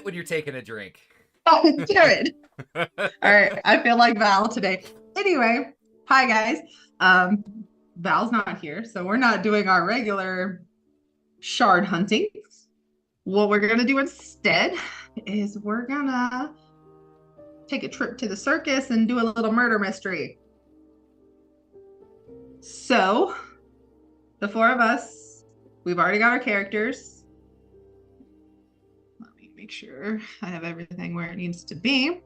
when you're taking a drink. Oh, Jared. All right. I feel like Val today. Anyway, hi guys. Um, Val's not here, so we're not doing our regular shard hunting. What we're gonna do instead is we're gonna take a trip to the circus and do a little murder mystery. So, the four of us, we've already got our characters. Let me make sure I have everything where it needs to be.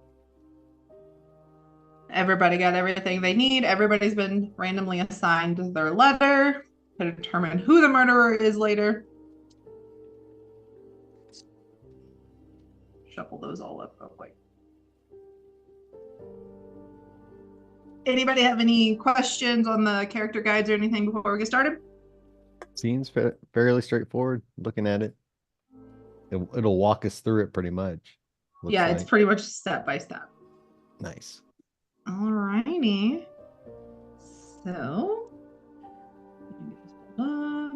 Everybody got everything they need. Everybody's been randomly assigned their letter to determine who the murderer is later. Shuffle those all up real quick. Anybody have any questions on the character guides or anything before we get started? Seems fairly straightforward looking at it. It'll walk us through it pretty much. Yeah, it's pretty much step by step. Nice. All righty. So, all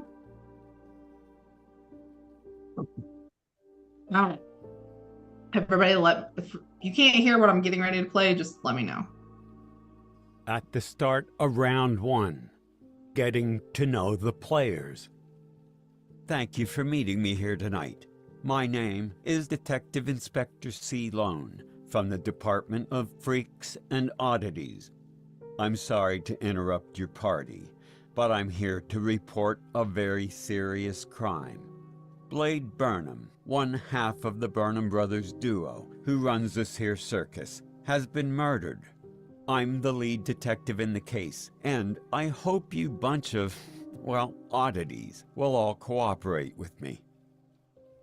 right. Everybody, if you can't hear what I'm getting ready to play, just let me know. At the start of round one, getting to know the players. Thank you for meeting me here tonight. My name is Detective Inspector C. Lone from the Department of Freaks and Oddities. I'm sorry to interrupt your party, but I'm here to report a very serious crime. Blade Burnham, one half of the Burnham Brothers duo who runs this here circus, has been murdered. I'm the lead detective in the case, and I hope you bunch of, well, oddities will all cooperate with me.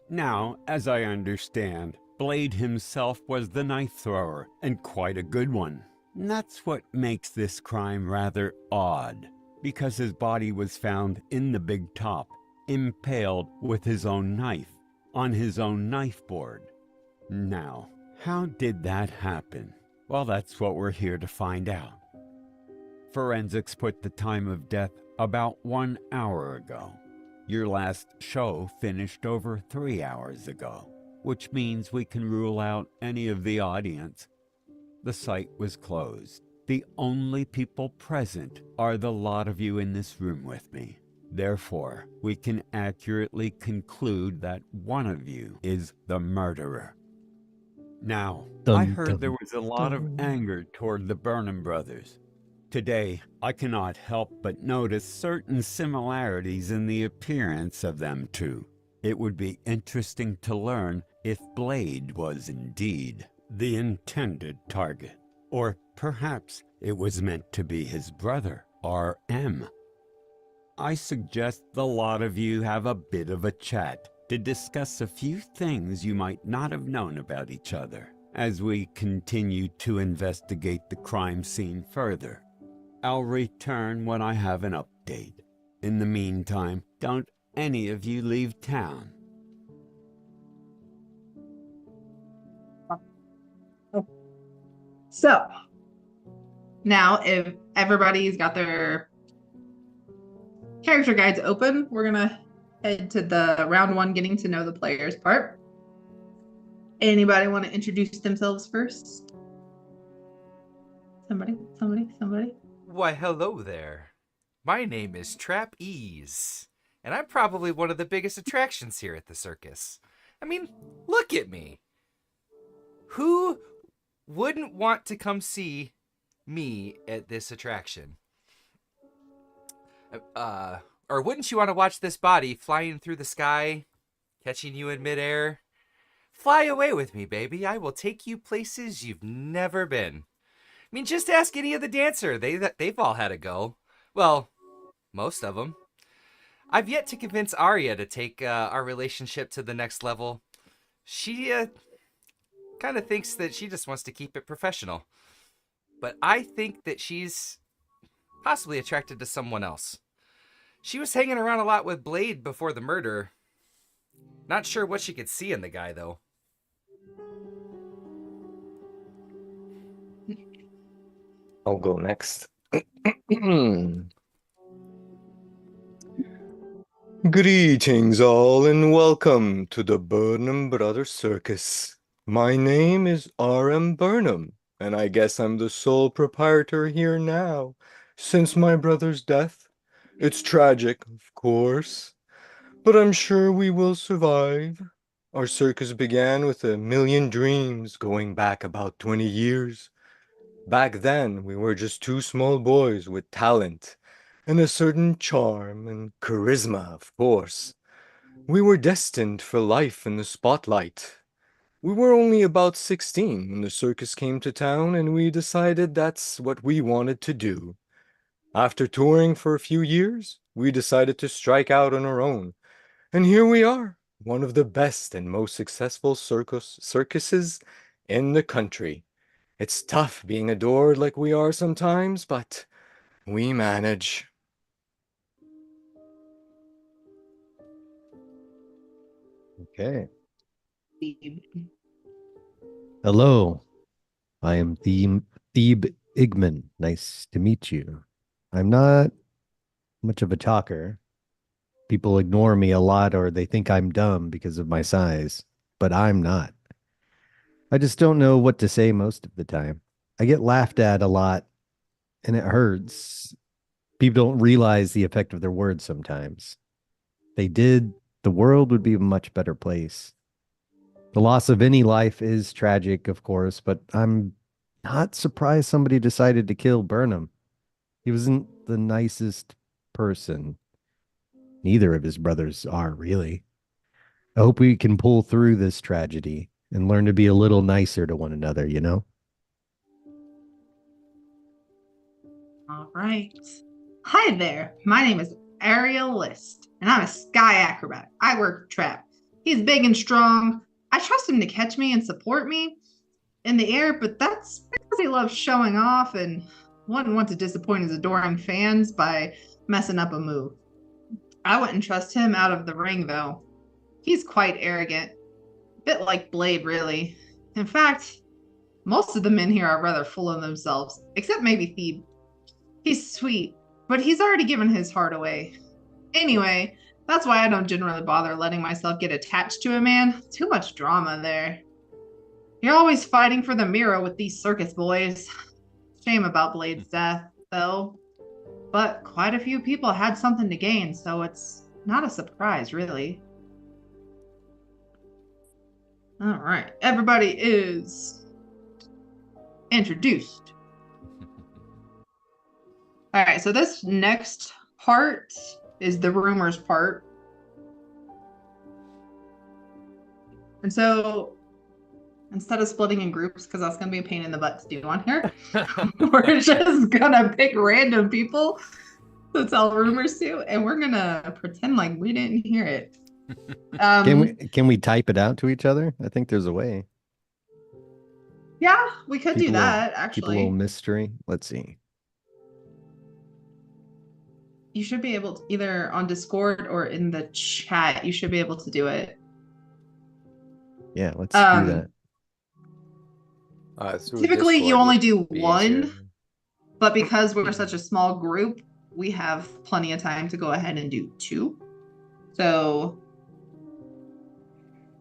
Now, as I understand, Blade himself was the knife thrower, and quite a good one. And that's what makes this crime rather odd, because his body was found in the big top, impaled with his own knife, on his own knife board. Now, how did that happen? Well, that's what we're here to find out. Forensics put the time of death about 1 hour ago. Your last show finished over 3 hours ago, which means we can rule out any of the audience. The site was closed. The only people present are the lot of you in this room with me. Therefore, we can accurately conclude that one of you is the murderer. Now, I heard there was a lot of anger toward the Burnham brothers. Today, I cannot help but notice certain similarities in the appearance of them two. It would be interesting to learn if Blade was indeed the intended target, or perhaps it was meant to be his brother, R.M. I suggest the lot of you have a bit of a chat to discuss a few things you might not have known about each other as we continue to investigate the crime scene further. I'll return when I have an update. In the meantime, don't any of you leave town. So, now if everybody's got their character guides open, we're gonna head to the round one getting to know the players part. Anybody want to introduce themselves first? Somebody. Why, hello there. My name is Trap Ease, and I'm probably one of the biggest attractions here at the circus. I mean, look at me. Who wouldn't want to come see me at this attraction? Or wouldn't you want to watch this body flying through the sky, catching you in midair? Fly away with me, baby. I will take you places you've never been. I mean, just ask any of the dancer. They've all had a go. Well, most of them. I've yet to convince Arya to take our relationship to the next level. She kind of thinks that she just wants to keep it professional. But I think that she's possibly attracted to someone else. She was hanging around a lot with Blade before the murder. Not sure what she could see in the guy, though. I'll go next. Greetings, all, and welcome to the Burnham Brothers Circus. My name is R.M. Burnham, and I guess I'm the sole proprietor here now, since my brother's death. It's tragic, of course, but I'm sure we will survive. Our circus began with a million dreams going back about 20 years. Back then, we were just two small boys with talent and a certain charm and charisma, of course. We were destined for life in the spotlight. We were only about 16 when the circus came to town, and we decided that's what we wanted to do. After touring for a few years, we decided to strike out on our own. And here we are, one of the best and most successful circuses in the country. It's tough being adored like we are sometimes, but we manage. Okay. Thebe. Hello. I am Thebe Igman. Nice to meet you. I'm not much of a talker. People ignore me a lot or they think I'm dumb because of my size, but I'm not. I just don't know what to say most of the time. I get laughed at a lot and it hurts. People don't realize the effect of their words sometimes. If they did, the world would be a much better place. The loss of any life is tragic, of course, but I'm not surprised somebody decided to kill Burnham. He wasn't the nicest person. Neither of his brothers are, really. I hope we can pull through this tragedy and learn to be a little nicer to one another, you know? All right. Hi there. My name is Ariel List, and I'm a sky acrobat. I work trap. He's big and strong. I trust him to catch me and support me in the air, but that's because he loves showing off and wouldn't want to disappoint his adoring fans by messing up a move. I wouldn't trust him out of the ring, though. He's quite arrogant, a bit like Blade, really. In fact, most of the men here are rather full of themselves, except maybe Thebe. He's sweet, but he's already given his heart away. Anyway, that's why I don't generally bother letting myself get attached to a man. Too much drama there. You're always fighting for the mirror with these circus boys. Shame about Blade's death, though. But quite a few people had something to gain, so it's not a surprise, really. All right, everybody is introduced. All right, so this next part is the rumors part. And so instead of splitting in groups, because that's going to be a pain in the butt to do on here, we're just going to pick random people to tell rumors to, and we're going to pretend like we didn't hear it. Can we type it out to each other? I think there's a way. Yeah, we could do that, Keep a actually. little mystery. Let's see. You should be able to, either on Discord or in the chat, you should be able to do it. Yeah, let's do that. Typically, you only do be one, easier. but because we're such a small group, we have plenty of time to go ahead and do two. So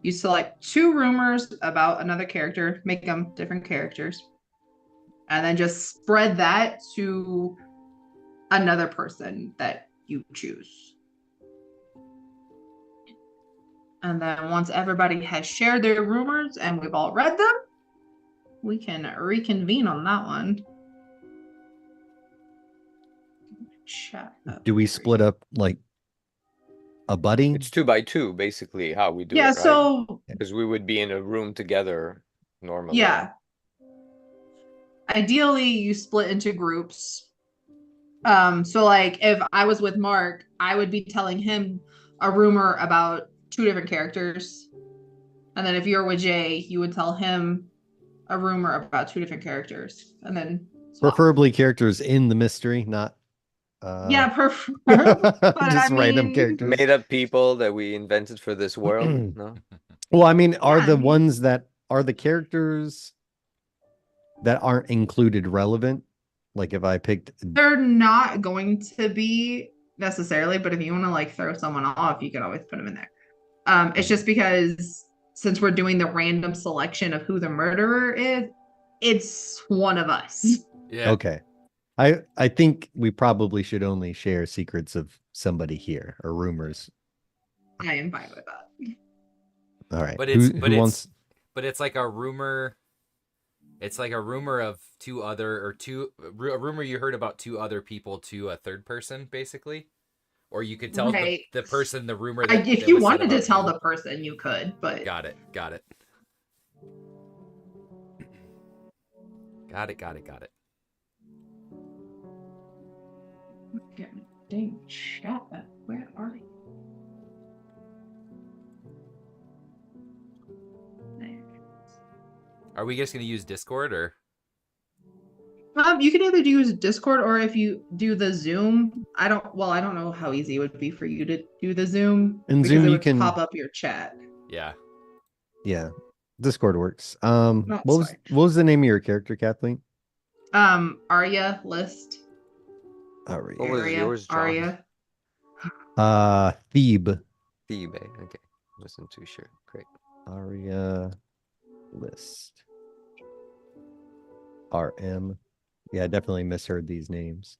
you select two rumors about another character, make them different characters, and then just spread that to another person that you choose. And then once everybody has shared their rumors and we've all read them, we can reconvene on that one. Chat up. Do we split up like a buddy? It's 2 by 2, basically, how we do it, Yeah, right? so Because we would be in a room together normally. yeah. Ideally, you split into groups. So like if I was with Mark, I would be telling him a rumor about two different characters. And then if you're with Jay, you would tell him a rumor about two different characters. And then swap. Preferably characters in the mystery, not Yeah, just random characters. Made up people that we invented for this world, no? Well, I mean, are Yeah, the I mean- ones that are the characters that aren't included relevant? Like if I picked They're not going to be necessarily, but if you want to like throw someone off, you could always put them in there. It's just because since we're doing the random selection of who the murderer is, it's one of us. Yeah. Okay. I think we probably should only share secrets of somebody here or rumors. I am fine with that. All right. But Who wants? it's like a rumor. It's like a rumor of a rumor you heard about two other people to a third person, basically. Or you could tell Right. the person the rumor If that you was said wanted to about tell you. the person, you could, but Got it. Got it. Got it. Got it. Got it. dang chat. Where are you? There. Are we just gonna use Discord or? You can either use Discord or if you do the Zoom. I don't know how easy it would be for you to do the Zoom. In because Zoom, it you would can- pop up your chat. Yeah. Yeah, Discord works. No, it's what fine. was the name of your character, Kathleen? Arya list. Aria. What was Arya, yours, John? Arya. Thebe. Thebe. Okay. Wasn't too sure. Great. Aria list. RM. Yeah, I definitely misheard these names.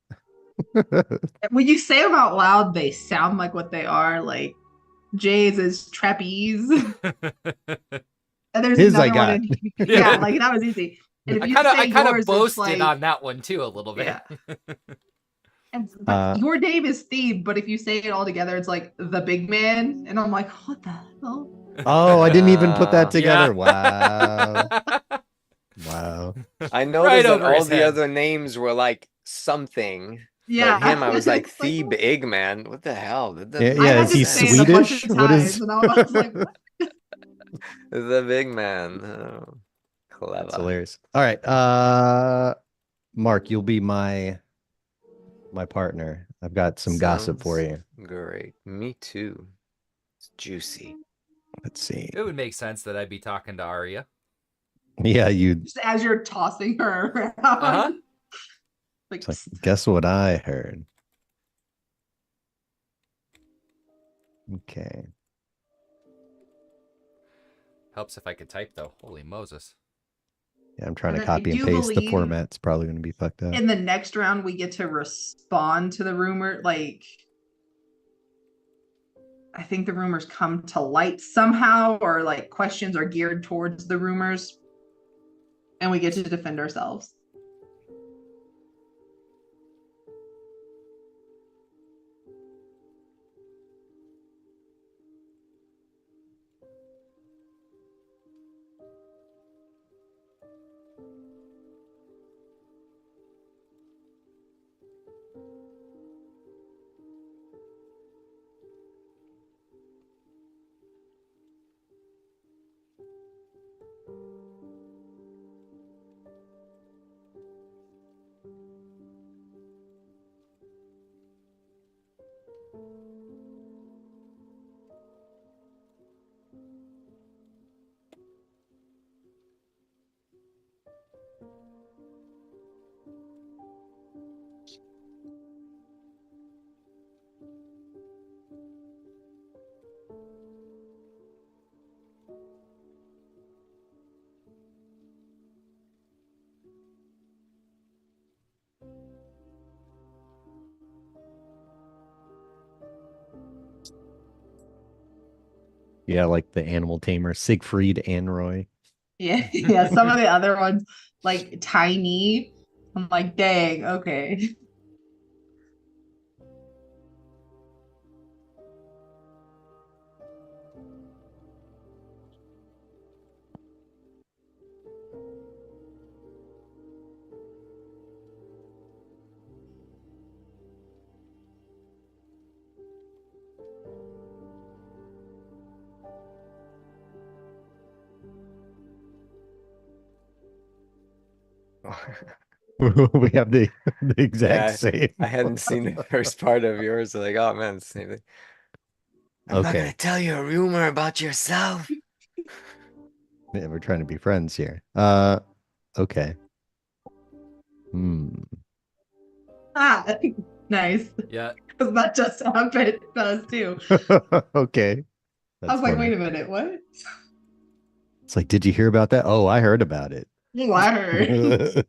When you say them out loud, they sound like what they are. Like Jay's is trapeze. And there's His I another one. got. Yeah, like that was easy. And if I you kind say of yours, it's boasted like, on that one too a little bit. Yeah. But Uh, your name is Thebe, but if you say it all together, it's like the big man. And I'm like, what the hell? Oh, I didn't even put that together. Yeah. Wow. Wow. I noticed Right that over all his the head. other names were like something. Yeah. But him, I was like, It's Thebe Igman. What the hell? That doesn't Yeah, make I had is to he say it a bunch Swedish? of What is- times, and I was like, what? The big man. Oh, clever. That's hilarious. All right. Mark, you'll be my partner. I've got some gossip for Sounds you. Great. Me too. It's juicy. Let's see. It would make sense that I'd be talking to Arya. Yeah, you Just as you're tossing her around. Uh-huh. Like, it's like, guess what I heard? Okay. Helps if I could type though. Holy Moses. Yeah, I'm trying to And I copy and do paste. The believe format's probably going to be fucked up. in the next round, we get to respond to the rumor. Like, I think the rumors come to light somehow, or like questions are geared towards the rumors, and we get to defend ourselves. Yeah, like the animal tamer, Siegfried and Roy. Yeah, yeah. Some of the other ones, like tiny. I'm like, dang, okay. We have the exact Yeah, same. I hadn't seen the first part of yours. Like, oh man, it's the same thing. I'm not Okay. gonna tell you a rumor about yourself. Yeah, we're trying to be friends here. Okay. Hmm. Ah, Nice. Yeah. Because that just happened to us too. Okay. I was like, funny. wait a minute, what? It's like, did you hear about that? Oh, I heard about it. Water.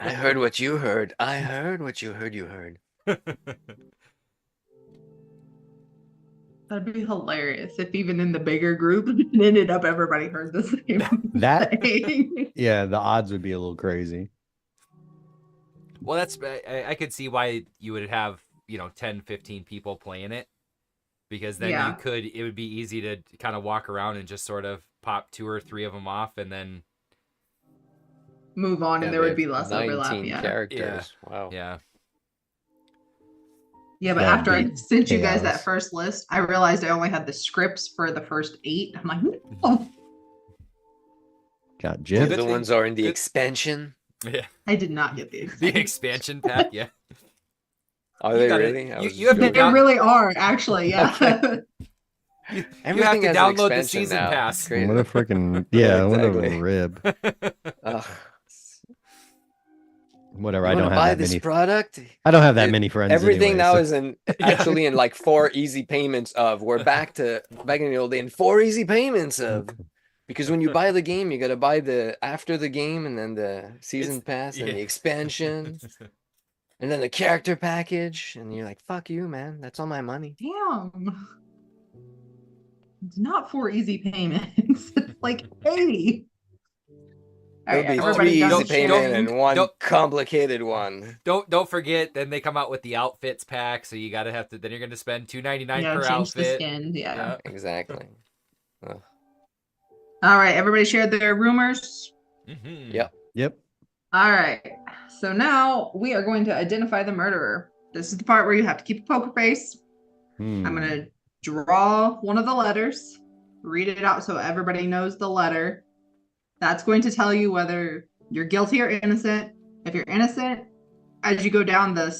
I heard what you heard. I heard what you heard. You heard. That'd be hilarious if even in the bigger group it ended up everybody heard the same That- thing. Yeah, the odds would be a little crazy. Well, that's I could see why you would have 10, 15 people playing it, because then Yeah. it would be easy to kind of walk around and just sort of pop 2 or 3 of them off, and then Move on, Yeah, and there they would be have less overlap. 19 Yeah. characters. Wow. yeah. Yeah, but That'd after I be sent you guys that chaos. first list, I realized I only had the scripts for the first 8. I'm like, oh, Got The Jim. Good other thing- ones are in the good- expansion. Yeah. I did not get the The expansion pack, yeah. Are You they gotta- really? I you- was you have to joking. They down- really are, actually. Yeah. You have Everything to has an download the expansion season now. pass. It's crazy. What a freaking what a Exactly. rib. Ugh. Whatever. You I wanna don't have buy that this many. product? I don't have that It- many friends. Everything anyway, now so- is in actually in like 4 easy payments of. We're back in the old day in 4 easy payments of. Because when you buy the game, you got to buy the after the game and then the season pass and the expansion and then the character package, and you're like, "Fuck you, man! That's all my money." Damn. It's not 4 easy payments. It's like 80. All It'll right, be everybody 3 done easy payment sharing? and 1 don't- complicated one. Don't forget, then they come out with the outfits pack, so you gotta have to. Then you're gonna spend $2.99 Yeah, per change the outfit. skin. Yeah. Exactly. Ugh. All right, everybody shared their rumors. Mm-hmm. Yep. Yep. All right. So now we are going to identify the murderer. This is the part where you have to keep a poker face. I'm Hmm. going to draw one of the letters, read it out so everybody knows the letter. That's going to tell you whether you're guilty or innocent. If you're innocent, as you go down, the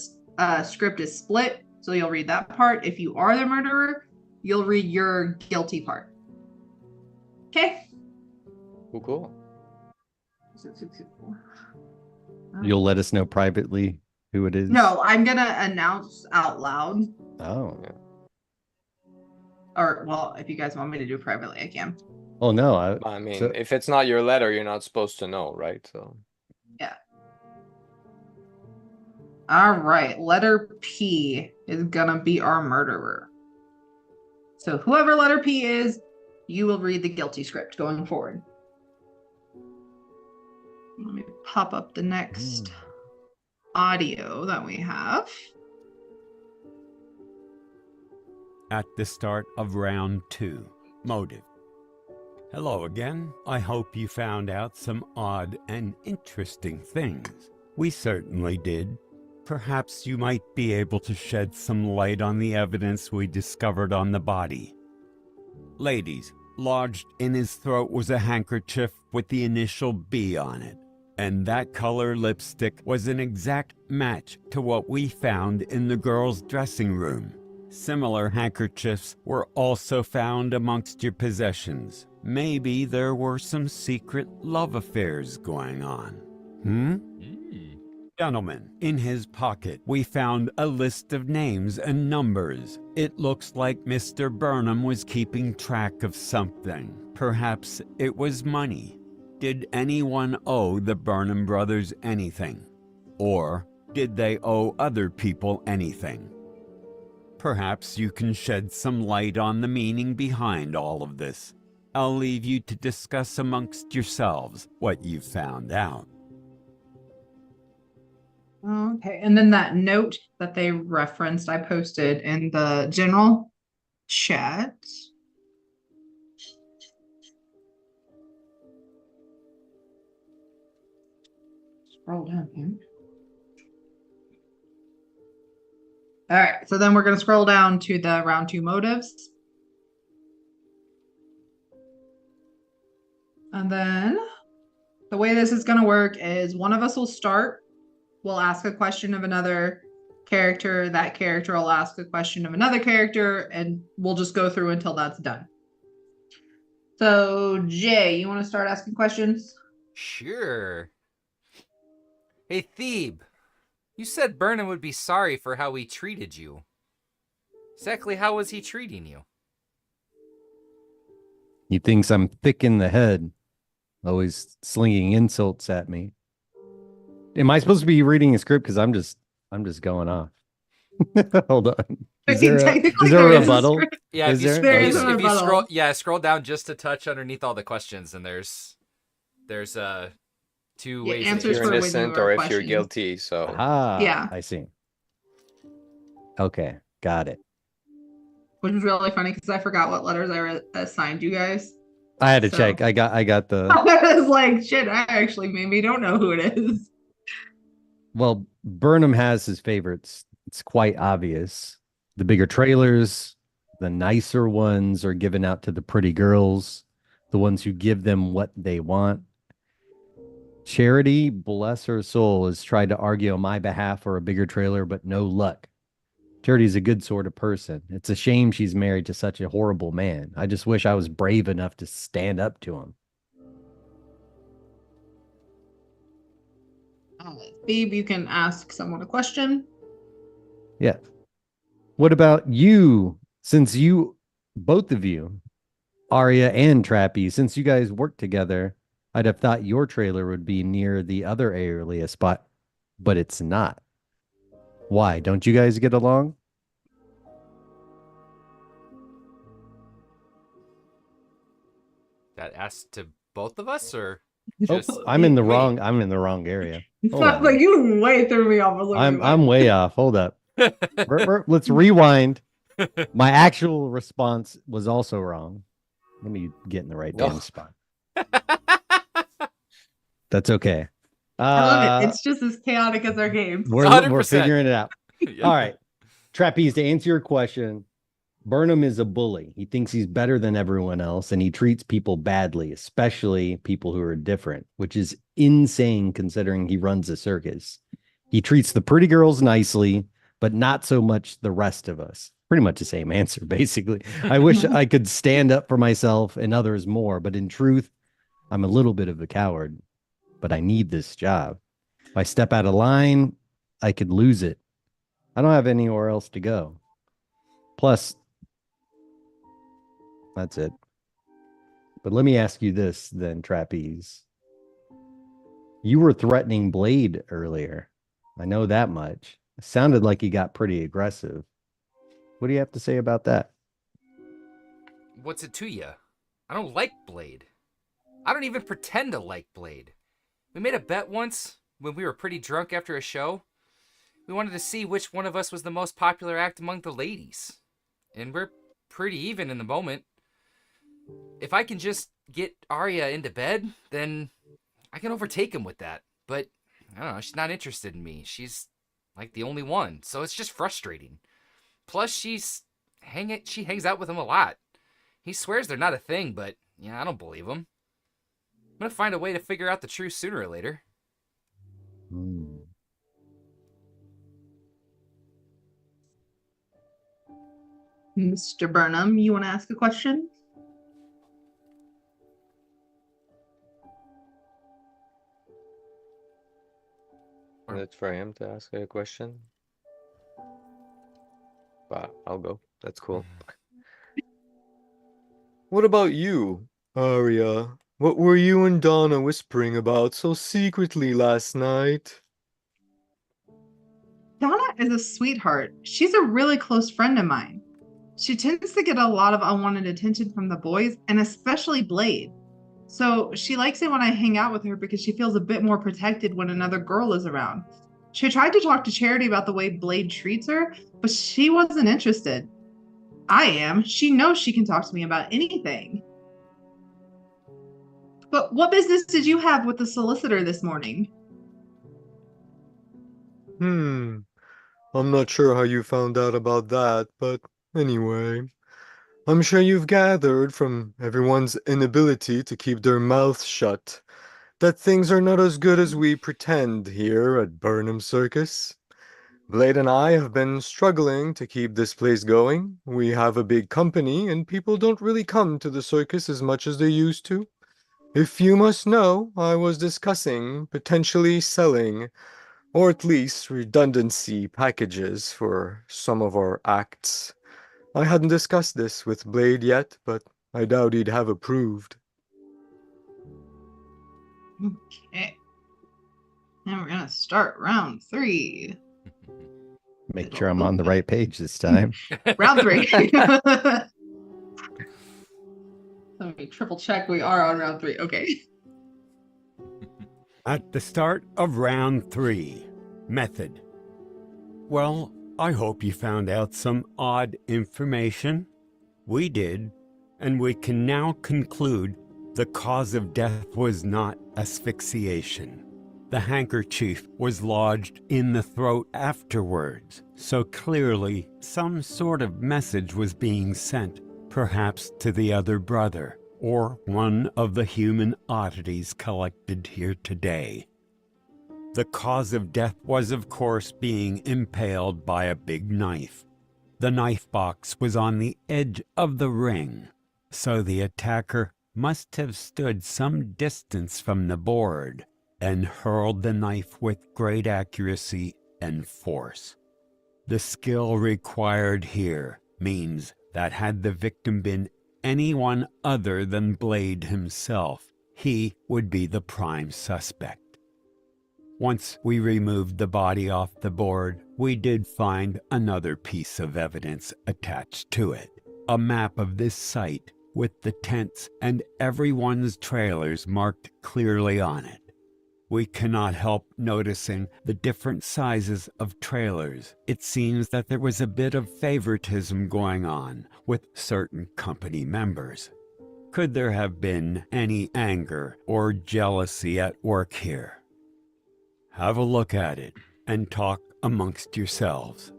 script is split. So you'll read that part. If you are the murderer, you'll read your guilty part. Okay. Cool. You'll let us know privately who it is. No, I'm going to announce out loud. Oh. Or, well, if you guys want me to do it privately, I can. Oh no. I mean, So- if it's not your letter, you're not supposed to know, right? So All right. Letter P is going to be our murderer. So whoever letter P is, you will read the guilty script going forward. Let me pop up the next audio that we have. At the start of round 2, motive. Hello again. I hope you found out some odd and interesting things. We certainly did. Perhaps you might be able to shed some light on the evidence we discovered on the body. Ladies, lodged in his throat was a handkerchief with the initial B on it, and that color lipstick was an exact match to what we found in the girls' dressing room. Similar handkerchiefs were also found amongst your possessions. Maybe there were some secret love affairs going on. Gentlemen, in his pocket, we found a list of names and numbers. It looks like Mr. Burnham was keeping track of something. Perhaps it was money. Did anyone owe the Burnham brothers anything? Or did they owe other people anything? Perhaps you can shed some light on the meaning behind all of this. I'll leave you to discuss amongst yourselves what you've found out. Okay. And then that note that they referenced, I posted in the general chat. Scroll down here. All right. So then we're going to scroll down to the round 2 motives. And then the way this is going to work is one of us will start. We'll ask a question of another character. That character will ask a question of another character, and we'll just go through until that's done. So, Jay, you want to start asking questions? Sure. Hey, Thebe, You said Burnham would be sorry for how he treated you. Exactly how was he treating you? He thinks I'm thick in the head, always slinging insults at me. Am I supposed to be reading a script? Because I'm just going off. Hold on. Is there a rebuttal? script. Yeah, Is there? There is a if you rebuttal. scroll down just a touch underneath all the questions, and there's two Yeah, ways. answers If you're for when you innocent are or if you're questioned. guilty. So Ah, Yeah. I see. Okay, got it. Which is really funny because I forgot what letters I assigned you guys. I had to So- check. I got the. I was like, shit, I actually maybe don't know who it is. Well, Burnham has his favorites. It's quite obvious. The bigger trailers, the nicer ones are given out to the pretty girls, the ones who give them what they want. Charity, bless her soul, has tried to argue on my behalf for a bigger trailer, but no luck. Charity's a good sort of person. It's a shame she's married to such a horrible man. I just wish I was brave enough to stand up to him. Phoebe, you can ask someone a question. Yeah. What about you? Since you, both of you, Arya and Trappy, since you guys work together, I'd have thought your trailer would be near the other area spot, but it's not. Why? Don't you guys get along? That asked to both of us, or Oh, just I'm in the me? wrong. I'm in the wrong area. It's Hold not on. like you way threw me off. I was like, I'm way off. Hold up. Let's rewind. My actual response was also wrong. Let me get in the right damn Oh. spot. That's okay. I love it. It's just as chaotic as our games. We're 100%. figuring it out. Yeah. All right. Trapeze, to answer your question, Burnham is a bully. He thinks he's better than everyone else, and he treats people badly, especially people who are different, which is insane considering he runs a circus. He treats the pretty girls nicely, but not so much the rest of us. Pretty much the same answer, basically. I wish I could stand up for myself and others more, but in truth, I'm a little bit of a coward, but I need this job. If I step out of line, I could lose it. I don't have anywhere else to go. Plus, that's it. But let me ask you this then, Trapeze. You were threatening Blade earlier. I know that much. It sounded like he got pretty aggressive. What do you have to say about that? What's it to you? I don't like Blade. I don't even pretend to like Blade. We made a bet once when we were pretty drunk after a show. We wanted to see which one of us was the most popular act among the ladies. And we're pretty even in the moment. If I can just get Arya into bed, then I can overtake him with that. But, I don't know, she's not interested in me. She's like the only one. So it's just frustrating. Plus, she hangs out with him a lot. He swears they're not a thing, but, yeah, I don't believe him. I'm gonna find a way to figure out the truth sooner or later. Mr. Burnham, you want to ask a question? it's for him to ask a question. But I'll go. That's cool. What about you, Arya? What were you and Donna whispering about so secretly last night? Donna is a sweetheart. She's a really close friend of mine. She tends to get a lot of unwanted attention from the boys, and especially Blade. So she likes it when I hang out with her because she feels a bit more protected when another girl is around. She tried to talk to Charity about the way Blade treats her, but she wasn't interested. I am. She knows she can talk to me about anything. But what business did you have with the solicitor this morning? I'm not sure how you found out about that, but anyway. I'm sure you've gathered from everyone's inability to keep their mouths shut that things are not as good as we pretend here at Burnham Circus. Blade and I have been struggling to keep this place going. We have a big company, and people don't really come to the circus as much as they used to. If you must know, I was discussing potentially selling or at least redundancy packages for some of our acts. I hadn't discussed this with Blade yet, but I doubt he'd have approved. Okay. Now we're gonna start round 3. Make sure I'm on the right page this time. Round 3. Let me triple check we are on round 3. Okay. At the start of round 3, method. Well, I hope you found out some odd information. We did, and we can now conclude the cause of death was not asphyxiation. The handkerchief was lodged in the throat afterwards, so clearly some sort of message was being sent, perhaps to the other brother, or one of the human oddities collected here today. The cause of death was, of course, being impaled by a big knife. The knife box was on the edge of the ring, so the attacker must have stood some distance from the board and hurled the knife with great accuracy and force. The skill required here means that had the victim been anyone other than Blade himself, he would be the prime suspect. Once we removed the body off the board, we did find another piece of evidence attached to it. A map of this site with the tents and everyone's trailers marked clearly on it. We cannot help noticing the different sizes of trailers. It seems that there was a bit of favoritism going on with certain company members. Could there have been any anger or jealousy at work here? Have a look at it and talk amongst yourselves.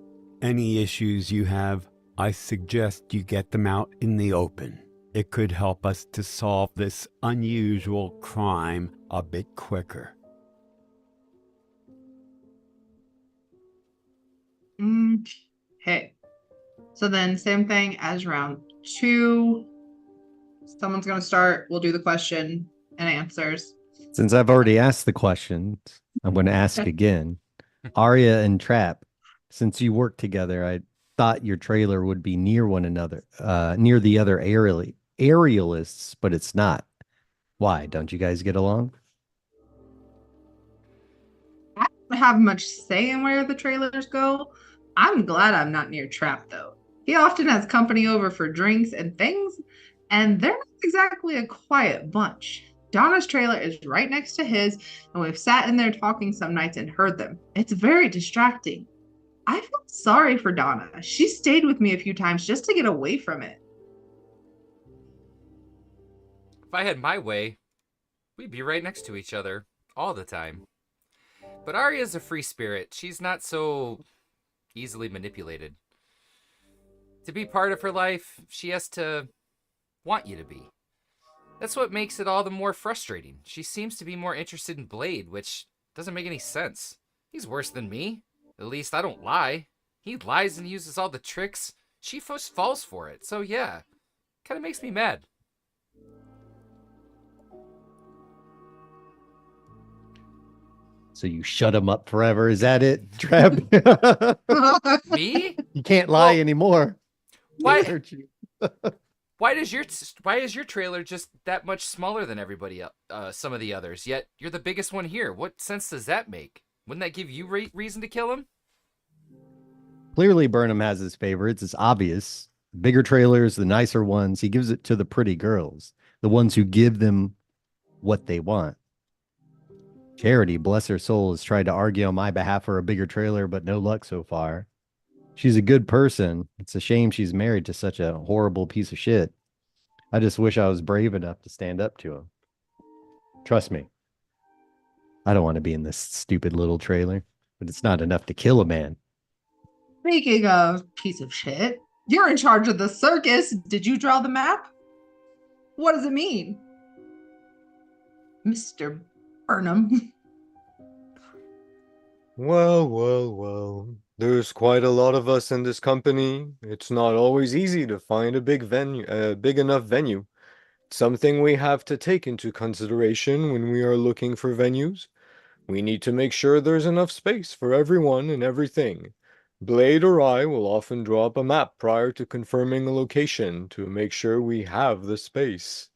Any issues you have, I suggest you get them out in the open. It could help us to solve this unusual crime a bit quicker. Okay. So then same thing as round 2. Someone's going to start. We'll do the question and answers. Since I've already asked the questions, I'm going to ask again. Arya and Trap, since you work together, I thought your trailer would be near one another, near the other aerialists, but it's not. Why? Don't you guys get along? I don't have much say in where the trailers go. I'm glad I'm not near Trap, though. He often has company over for drinks and things, and they're not exactly a quiet bunch. Donna's trailer is right next to his, and we've sat in there talking some nights and heard them. It's very distracting. I feel sorry for Donna. She stayed with me a few times just to get away from it. If I had my way, we'd be right next to each other all the time. But Arya's a free spirit. She's not so easily manipulated. To be part of her life, she has to want you to be. That's what makes it all the more frustrating. She seems to be more interested in Blade, which doesn't make any sense. He's worse than me. At least I don't lie. He lies and uses all the tricks. She first falls for it. So yeah, kind of makes me mad. So you shut him up forever. Is that it, Trap? Me? You can't lie Well, anymore. Why? They hurt you. Why is your trailer just that much smaller than everybody else, some of the others? Yet you're the biggest one here. What sense does that make? Wouldn't that give you reason to kill him? Clearly, Burnham has his favorites. It's obvious. Bigger trailers, the nicer ones. He gives it to the pretty girls, the ones who give them what they want. Charity, bless her soul, has tried to argue on my behalf for a bigger trailer, but no luck so far. She's a good person. It's a shame she's married to such a horrible piece of shit. I just wish I was brave enough to stand up to him. Trust me. I don't want to be in this stupid little trailer, but it's not enough to kill a man. Speaking of piece of shit, you're in charge of the circus. Did you draw the map? What does it mean? Mr. Burnham. Well. There's quite a lot of us in this company. It's not always easy to find a big enough venue. Something we have to take into consideration when we are looking for venues. We need to make sure there's enough space for everyone and everything. Blade or I will often draw up a map prior to confirming a location to make sure we have the space.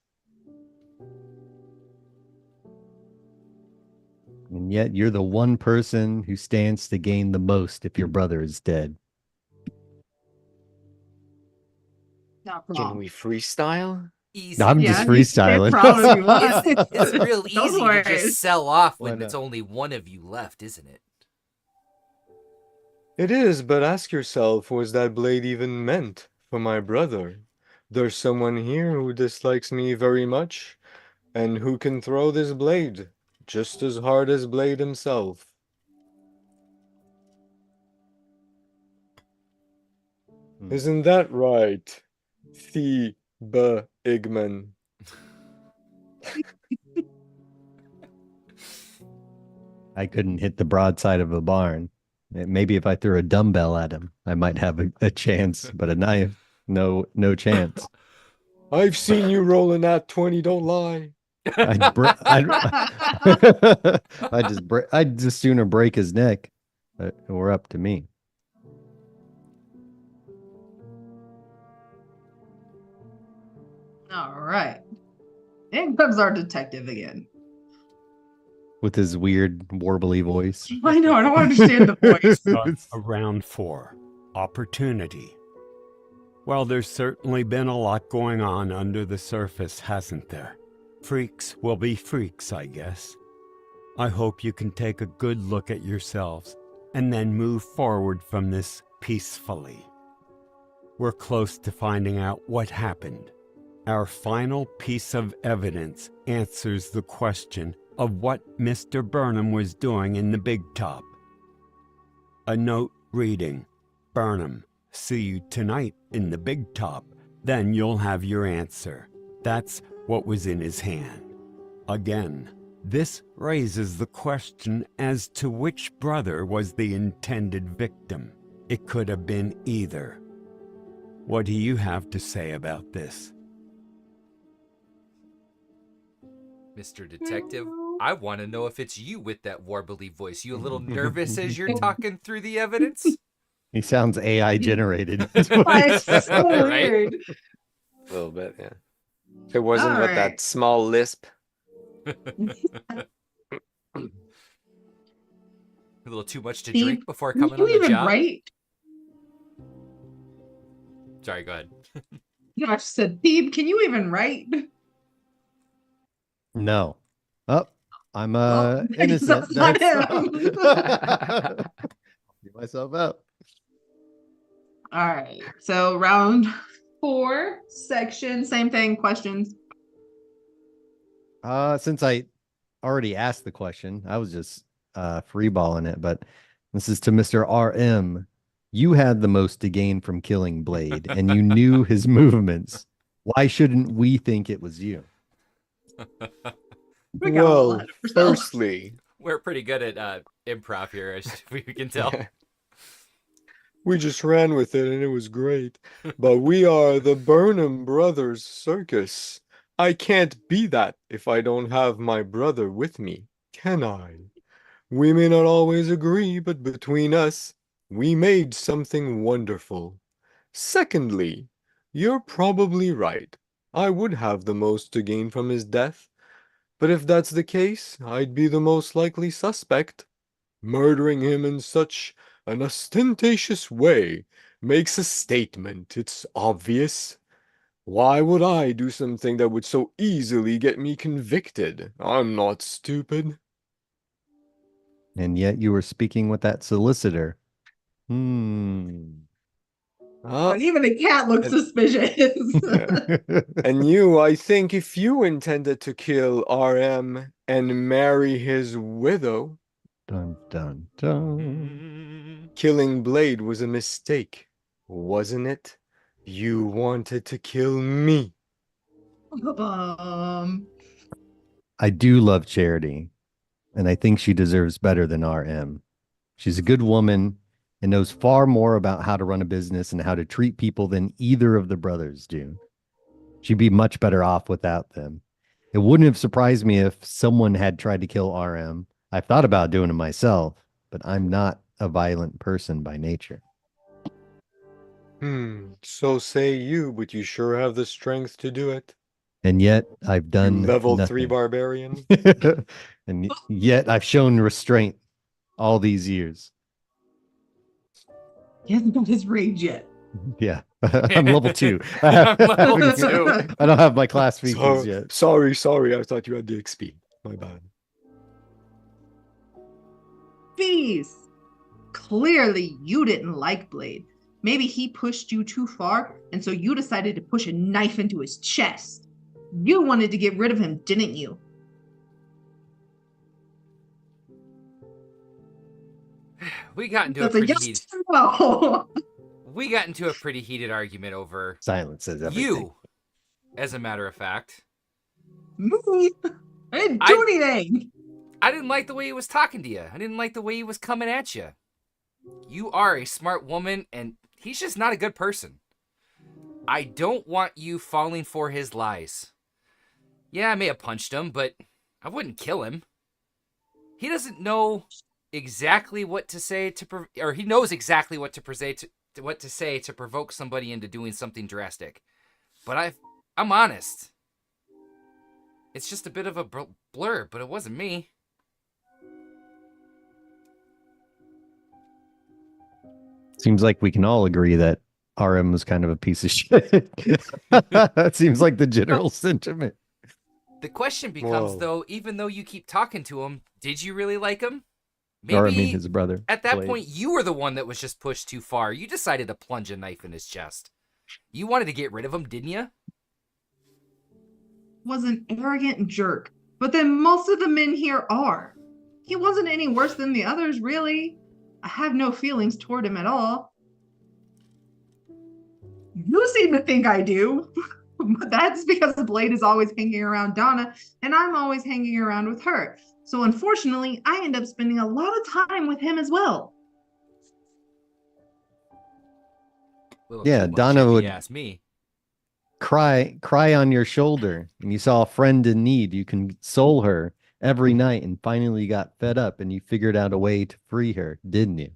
And yet you're the one person who stands to gain the most if your brother is dead. Not Can wrong. we freestyle? Easy. I'm Yeah, just you say freestyling. proud if you want. It's real Go easy for to it. just sell off Why when it's not? only one of you left, isn't it? It is, but ask yourself, was that blade even meant for my brother? There's someone here who dislikes me very much, and who can throw this blade just as hard as Blade himself. Isn't that right, Igman? I couldn't hit the broadside of a barn. Maybe if I threw a dumbbell at him, I might have a chance, but a knife, no chance. I've seen you rolling that 20, don't lie. I'd just sooner break his neck. Or up to me. All right. In comes our detective again. With his weird warbly voice. I know, I don't understand the voice. Round 4. Opportunity. Well, there's certainly been a lot going on under the surface, hasn't there? Freaks will be freaks, I guess. I hope you can take a good look at yourselves and then move forward from this peacefully. We're close to finding out what happened. Our final piece of evidence answers the question of what Mr. Burnham was doing in the big top. A note reading, "Burnham, see you tonight in the big top. Then you'll have your answer." That's what was in his hand. Again, this raises the question as to which brother was the intended victim. It could have been either. What do you have to say about this? Mr. Detective, I want to know if it's you with that warbly voice. You a little nervous as you're talking through the evidence? He sounds AI generated. It's so Right? weird. A little bit, yeah. If it wasn't All with right. that small lisp. A little too much to Steve, drink before Can coming you on the even job? write? Sorry, go ahead. No, I just said, Thebe, can you even write? No. Oh, I'm Well, innocent. that's not That's him. Get myself up. All right. So round 4, section, same thing, questions. Since I already asked the question, I was just freeballing it, but this is to Mr. RM. You had the most to gain from killing Blade, and you knew his movements. Why shouldn't we think it was you? We got a little Well, ahead of ourselves. firstly, We're pretty good at improv here, as we can tell. we just ran with it and it was great. But we are the Burnham Brothers Circus. I can't be that if I don't have my brother with me, can I? We may not always agree, but between us, we made something wonderful. Secondly, you're probably right. I would have the most to gain from his death. But if that's the case, I'd be the most likely suspect. Murdering him in such an ostentatious way makes a statement, it's obvious. Why would I do something that would so easily get me convicted? I'm not stupid. And yet you were speaking with that solicitor. But even a cat looks suspicious. And you, I think if you intended to kill RM and marry his widow, Dun, dun, dun. killing Blade was a mistake, wasn't it? You wanted to kill me. I do love Charity, and I think she deserves better than RM. She's a good woman and knows far more about how to run a business and how to treat people than either of the brothers do. She'd be much better off without them. It wouldn't have surprised me if someone had tried to kill RM, I've thought about doing it myself, but I'm not a violent person by nature. So say you, but you sure have the strength to do it. And yet I've You done level 3 nothing. barbarian. And yet I've shown restraint all these years. He hasn't got his rage yet. Yeah. I'm level 2. I'm level 2. I don't have my class features yet. Sorry. I thought you had the XP. My bad. Bees. Clearly, you didn't like Blade. Maybe he pushed you too far, and so you decided to push a knife into his chest. You wanted to get rid of him, didn't you? We got into That's a a pretty yes heated. or no. We got into a pretty heated argument over Silence says everything. you, as a matter of fact. Me? I didn't do anything. I didn't like the way he was talking to you. I didn't like the way he was coming at you. You are a smart woman, and he's just not a good person. I don't want you falling for his lies. Yeah, I may have punched him, but I wouldn't kill him. He doesn't know exactly what to say or he knows exactly what to say to provoke somebody into doing something drastic. But I'm honest. It's just a bit of a blur, but it wasn't me. Seems like we can all agree that RM was kind of a piece of shit. That seems like the general sentiment. The question becomes, Whoa. though, even though you keep talking to him, did you really like him? Or I mean his brother. At that Blade. point, you were the one that was just pushed too far. You decided to plunge a knife in his chest. You wanted to get rid of him, didn't you? Was an arrogant jerk, but then most of the men here are. He wasn't any worse than the others, really. I have no feelings toward him at all. You seem to think I do, but that's because Blade is always hanging around Donna, and I'm always hanging around with her. So unfortunately, I end up spending a lot of time with him as well. Yeah, Donna if would- you ask me. Cry on your shoulder, and you saw a friend in need. You console her every night, and finally you got fed up, and you figured out a way to free her, didn't you?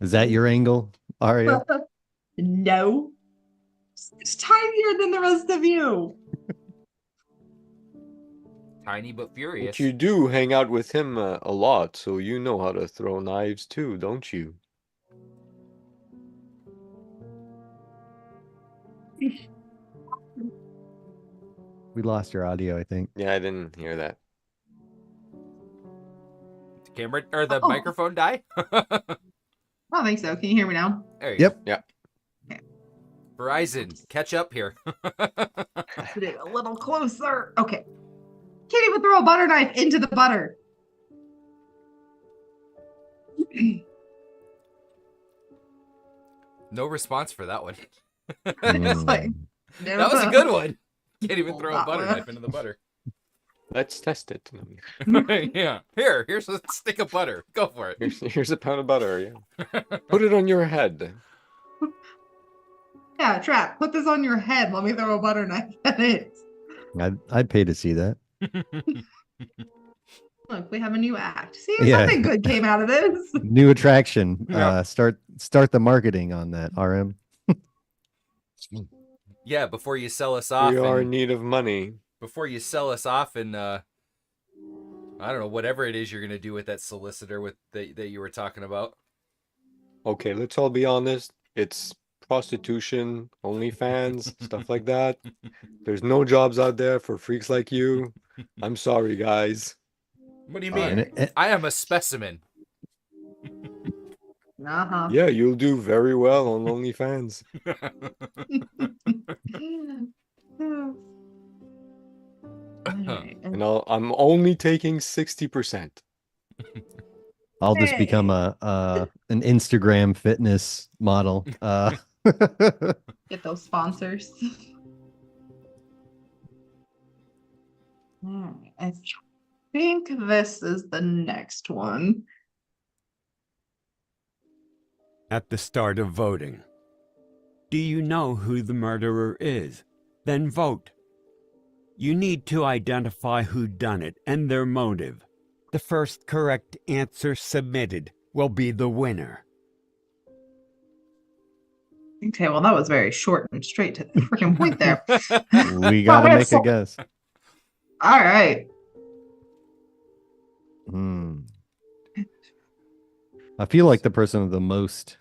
Is that your angle, Arya? No. It's tinier than the rest of you. Tiny but furious. But you do hang out with him a lot, so you know how to throw knives too, don't you? We lost your audio, I think. Yeah, I didn't hear that. The camera or the Oh. microphone die? I don't think so. Can you hear me now? There you Yep. go. Verizon, catch up here. Put it a little closer. Okay. Can't even throw a butter knife into the butter. No response for that one. It's like, Mm. That was a good one. Can't even Oh, throw a that butter one. knife into the butter. Let's test it. Yeah. Here's a stick of butter. Go for it. Here's a pound of butter, yeah. Put it on your head. Yeah, Trap, put this on your head. Let me throw a butter knife at it. I'd pay to see that. Look, we have a new act. See, Yeah. something good came out of this. New attraction. Yeah. Start the marketing on that, RM. Yeah, before you sell us off. We are in And, need of money. before you sell us off and I don't know, whatever it is you're gonna do with that solicitor that you were talking about. Okay, let's all be honest. It's prostitution, OnlyFans, stuff like that. There's no jobs out there for freaks like you. I'm sorry, guys. What do you And mean? it- I am a specimen. Uh-huh. Yeah, you'll do very well on OnlyFans. Alright, and And I'm only taking 60%. I'll just become an Instagram fitness model. get those sponsors. Alright, I think this is the next one. At the start of voting. Do you know who the murderer is? Then vote. You need to identify who done it and their motive. The first correct answer submitted will be the winner. Okay, well, that was very short and straight to the freaking point there. We gotta make a guess. All right. Hmm. I feel like the person with the most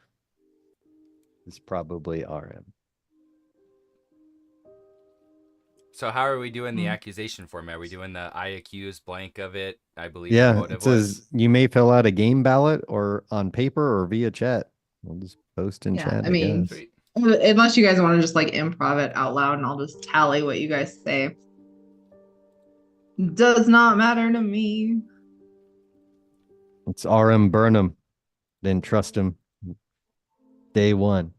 is probably RM. So how are we doing the accusation form? Are we doing the I accuse blank of it? I believe the Yeah, motive it says you may fill out a game ballot or on paper or via chat. We'll just post in Yeah, chat, I mean, guess. Sweet. unless you guys want to just like improv it out loud and I'll just tally what you guys say. Does not matter to me. It's RM Burnham. Didn't trust him day one.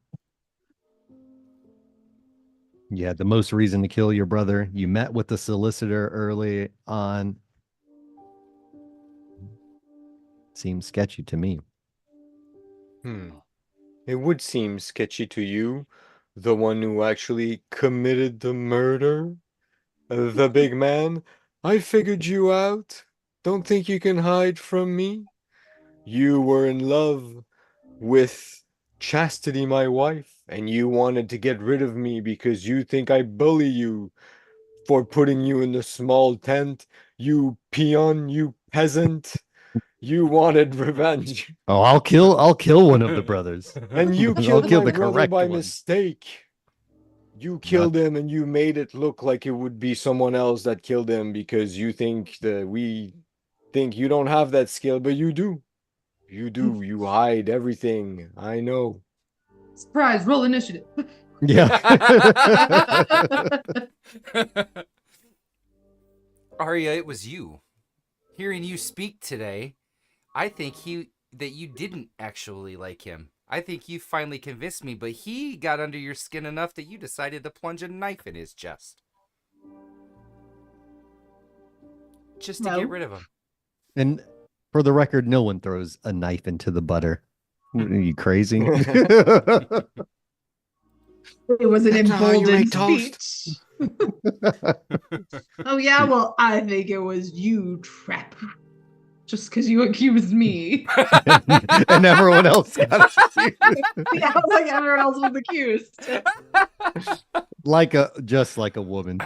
You had the most reason to kill your brother. You met with the solicitor early on. Seems sketchy to me. It would seem sketchy to you, the one who actually committed the murder? The big man? I figured you out. Don't think you can hide from me? You were in love with Chastity, my wife, and you wanted to get rid of me because you think I bully you for putting you in the small tent. You peon, you peasant. You wanted revenge. Oh, I'll kill one of the brothers. And you I'll killed kill my the brother correct by one. mistake. You killed him and you made it look like it would be someone else that killed him because you think that we think you don't have that skill, but you do. You do. You hide everything. I know. Surprise, roll initiative. Yeah. Arya, it was you. Hearing you speak today, I think that you didn't actually like him. I think you finally convinced me, but he got under your skin enough that you decided to plunge a knife in his chest. Just to get rid of him. And for the record, no one throws a knife into the butter. Are you crazy? It was an That's not how you emboldened make toast. speech. Oh yeah, well, I think it was you, Trap. Just because you accused me. And everyone else got accused. Yeah, I was like everyone else was accused. Just like a woman.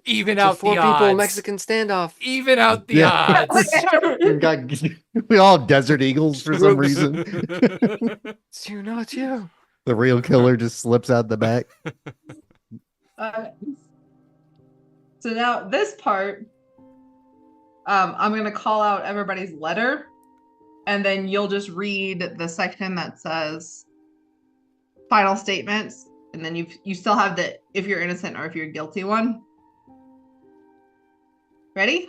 Even It's a out the four people odds. Mexican standoff. Even out the Yeah. odds. We all have desert eagles for some reason. It's you, not you. The real killer just slips out the back. So now this part, I'm going to call out everybody's letter, and then you'll just read the section that says final statements, and then you still have the if you're innocent or if you're guilty one. Ready?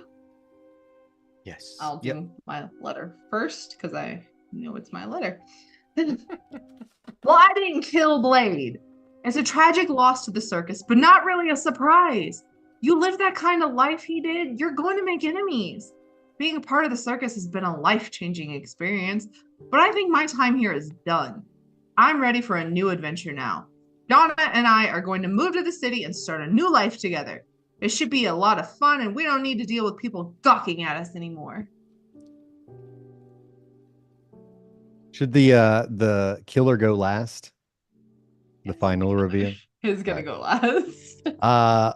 Yes. I'll do my letter first because I know it's my letter. Well, I didn't kill Blade. It's a tragic loss to the circus, but not really a surprise. You live that kind of life he did, you're going to make enemies. Being a part of the circus has been a life-changing experience, but I think my time here is done. I'm ready for a new adventure now. Donna and I are going to move to the city and start a new life together. It should be a lot of fun, and we don't need to deal with people gawking at us anymore. Should the killer go last? The final reveal? He's gonna go last.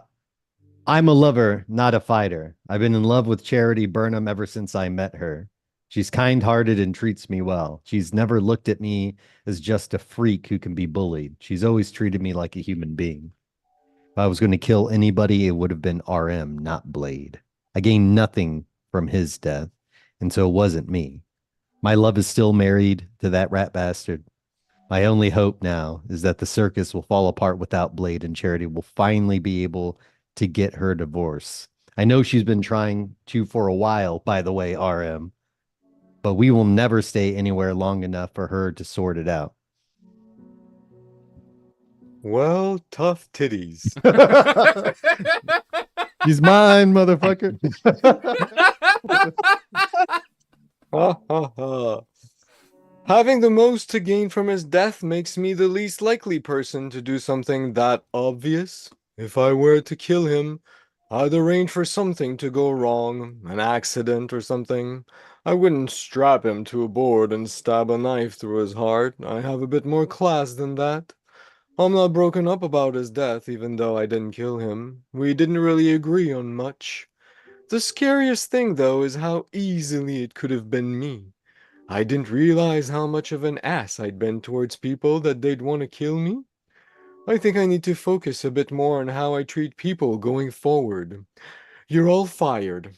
I'm a lover, not a fighter. I've been in love with Charity Burnham ever since I met her. She's kind-hearted and treats me well. She's never looked at me as just a freak who can be bullied. She's always treated me like a human being. If I was going to kill anybody, it would have been RM, not Blade. I gained nothing from his death, and so it wasn't me. My love is still married to that rat bastard. My only hope now is that the circus will fall apart without Blade, and Charity will finally be able to get her divorce. I know she's been trying to for a while, by the way, RM, but we will never stay anywhere long enough for her to sort it out. Well, tough titties. He's mine, motherfucker. Ha ha ha. Having the most to gain from his death makes me the least likely person to do something that obvious. If I were to kill him, I'd arrange for something to go wrong, an accident or something. I wouldn't strap him to a board and stab a knife through his heart. I have a bit more class than that. I'm not broken up about his death, even though I didn't kill him. We didn't really agree on much. The scariest thing, though, is how easily it could have been me. I didn't realize how much of an ass I'd been towards people that they'd want to kill me. I think I need to focus a bit more on how I treat people going forward. You're all fired.